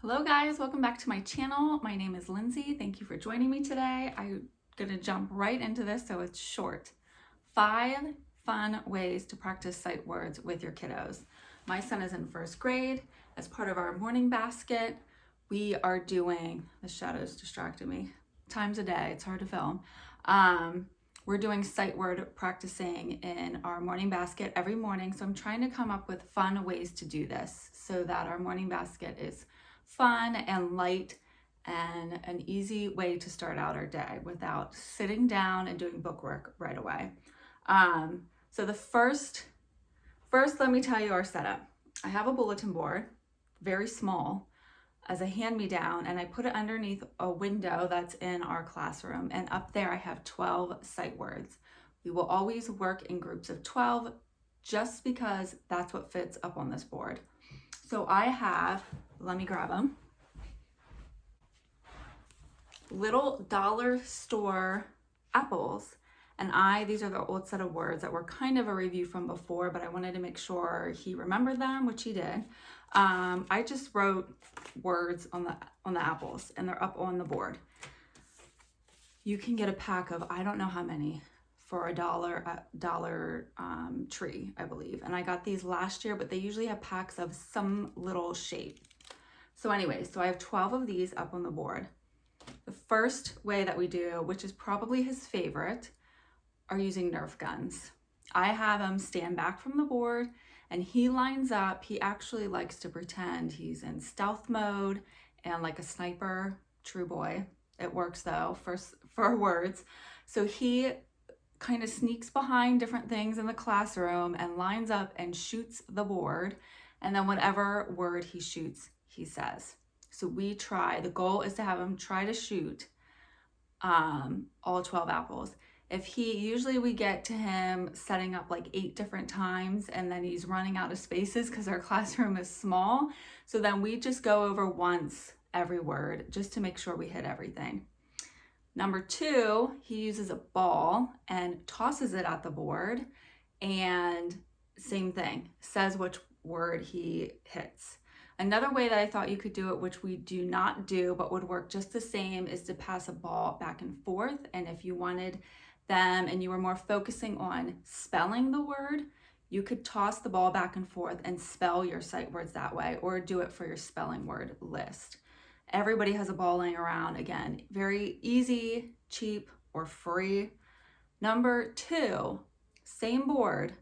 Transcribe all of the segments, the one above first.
Hello guys, welcome back to my channel. My name is Lindsay. Thank you for joining me today. I'm gonna jump right into this so it's short. 5 fun ways to practice sight words with your kiddos. My son is in first grade. As part of our morning basket, we are doing, the shadows distracted me, times a day, it's hard to film. We're doing sight word practicing in our morning basket every morning. So I'm trying to come up with fun ways to do this so that our morning basket is fun and light and an easy way to start out our day without sitting down and doing bookwork right away. So the first, let me tell you our setup. I have a bulletin board, very small, as a hand-me-down, and I put it underneath a window that's in our classroom, and up there I have 12 sight words. We will always work in groups of 12 just because that's what fits up on this board. So I have, let me grab them, little dollar store apples. And these are the old set of words that were kind of a review from before, but I wanted to make sure he remembered them, which he did. I just wrote words on the apples, and they're up on the board. You can get a pack of, I don't know how many, for $1 tree, I believe. And I got these last year, but they usually have packs of some little shape. So anyways, so I have 12 of these up on the board. The first way that we do, which is probably his favorite, are using Nerf guns. I have him stand back from the board and he lines up. He actually likes to pretend he's in stealth mode and like a sniper, true boy. It works though for words. So he kind of sneaks behind different things in the classroom and lines up and shoots the board. And then whatever word he shoots, he says. So the goal is to have him try to shoot all 12 apples. Usually we get to him setting up like 8 different times and then he's running out of spaces because our classroom is small. So then we just go over once every word just to make sure we hit everything. Number 2, he uses a ball and tosses it at the board and same thing, says which word he hits. Another way that I thought you could do it, which we do not do, but would work just the same, is to pass a ball back and forth. And if you wanted them and you were more focusing on spelling the word, you could toss the ball back and forth and spell your sight words that way, or do it for your spelling word list. Everybody has a ball laying around. Again, very easy, cheap, or free. Number 2, same board.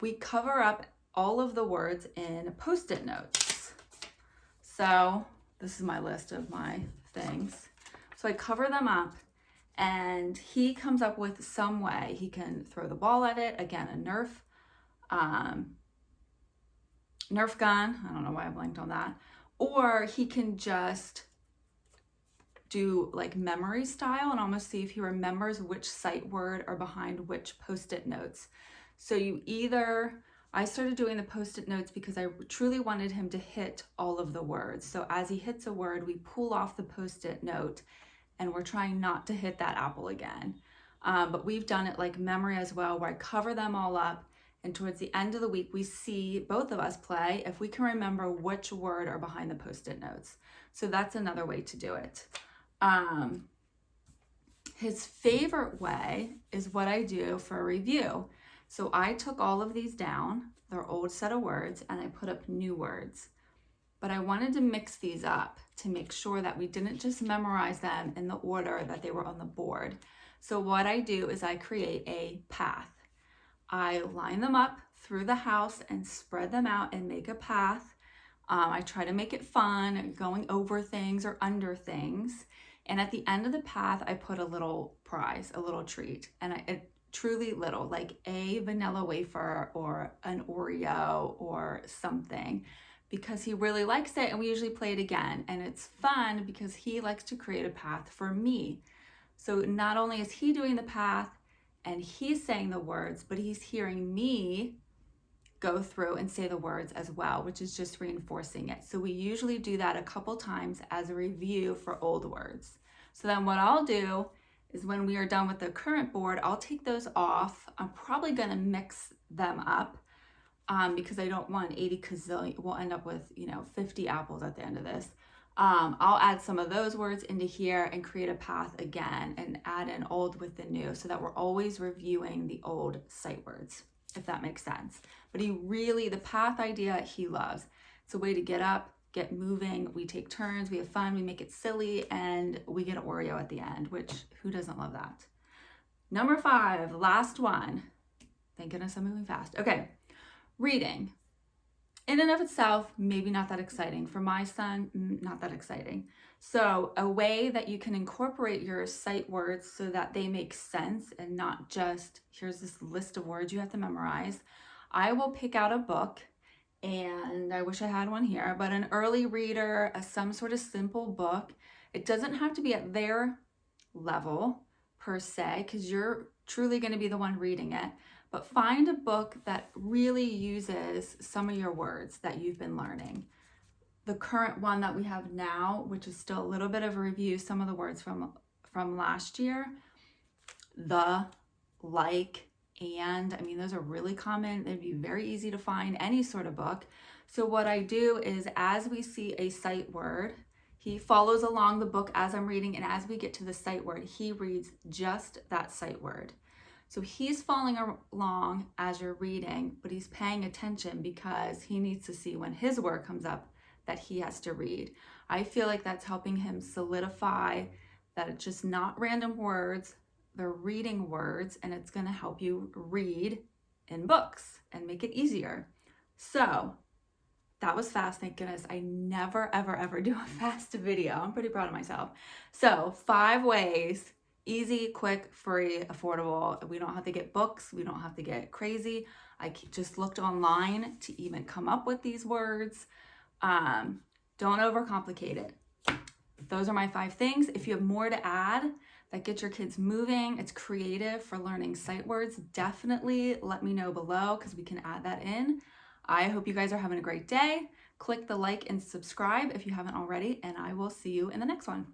We cover up all of the words in Post-it notes. So this is my list of my things. So I cover them up and he comes up with some way. He can throw the ball at it. Again, a Nerf gun. I don't know why I blanked on that. Or he can just do like memory style and almost see if he remembers which sight word are behind which Post-it notes. So I started doing the Post-it notes because I truly wanted him to hit all of the words. So as he hits a word, we pull off the Post-it note and we're trying not to hit that apple again. But we've done it like memory as well, where I cover them all up, and towards the end of the week, we see both of us play if we can remember which word are behind the Post-it notes. So that's another way to do it. His favorite way is what I do for a review. So I took all of these down, their old set of words, and I put up new words. But I wanted to mix these up to make sure that we didn't just memorize them in the order that they were on the board. So what I do is I create a path. I line them up through the house and spread them out and make a path. I try to make it fun, going over things or under things. And at the end of the path, I put a little prize, a little treat. And truly little, like a vanilla wafer or an Oreo or something, because he really likes it and we usually play it again. And it's fun because he likes to create a path for me. So not only is he doing the path and he's saying the words, but he's hearing me go through and say the words as well, which is just reinforcing it. So we usually do that a couple times as a review for old words. So then what I'll do is when we are done with the current board, I'll take those off. I'm probably gonna mix them up because I don't want 80 gazillion, we'll end up with 50 apples at the end of this. I'll add some of those words into here and create a path again and add in old with the new so that we're always reviewing the old sight words, if that makes sense. But the path idea he loves. It's a way to get up, get moving. We take turns, we have fun, we make it silly, and we get an Oreo at the end, which who doesn't love that? Number 5, last one. Thank goodness I'm moving fast. Okay, reading. In and of itself, maybe not that exciting. For my son, not that exciting. So a way that you can incorporate your sight words so that they make sense and not just, here's this list of words you have to memorize. I will pick out a book, and I wish I had one here, but an early reader, some sort of simple book. It doesn't have to be at their level per se, because you're truly going to be the one reading it. But find a book that really uses some of your words that you've been learning. The current one that we have now, which is still a little bit of a review, some of the words from last year, the, like, and, I mean, those are really common. They'd be very easy to find, any sort of book. So what I do is as we see a sight word, he follows along the book as I'm reading, and as we get to the sight word, he reads just that sight word. So he's following along as you're reading, but he's paying attention because he needs to see when his word comes up that he has to read. I feel like that's helping him solidify that it's just not random words, they're reading words, and it's going to help you read in books and make it easier. So that was fast, thank goodness. I never, ever do a fast video. I'm pretty proud of myself. So 5 ways. Easy, quick, free, affordable. We don't have to get books. We don't have to get crazy. I just looked online to even come up with these words. Don't overcomplicate it. Those are my 5 things. If you have more to add that get your kids moving, it's creative for learning sight words, definitely let me know below because we can add that in. I hope you guys are having a great day. Click the like and subscribe if you haven't already, and I will see you in the next one.